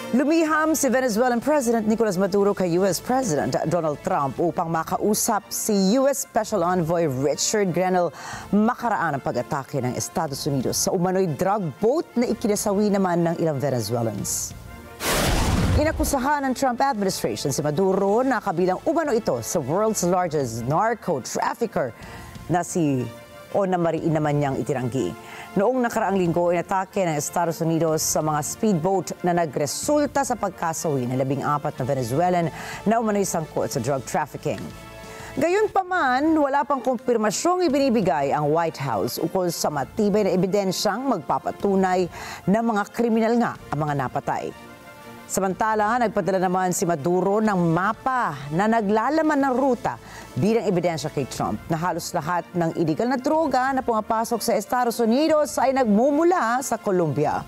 Lumiham si Venezuelan President Nicolas Maduro kay US President Donald Trump upang makausap si US Special Envoy Richard Grenell makaraan ang pag-atake ng Estados Unidos sa umano'y drug boat na ikinasawi naman ng ilang Venezuelans. Inakusahan ng Trump administration si Maduro na kabilang umano ito sa world's largest narco-trafficker na mariin naman niyang itinanggi. Noong nakaraang linggo, inatake ng Estados Unidos sa mga speedboat na nagresulta sa pagkasawi ng 14 na Venezuelan na umano'y sangkot sa drug trafficking. Gayunpaman, wala pang kumpirmasyong ibinibigay ang White House ukol sa matibay na ebidensyang magpapatunay na mga kriminal nga ang mga napatay. Samantala, nagpadala naman si Maduro ng mapa na naglalaman ng ruta bilang ebidensya kay Trump na halos lahat ng illegal na droga na pumapasok sa Estados Unidos ay nagmumula sa Colombia.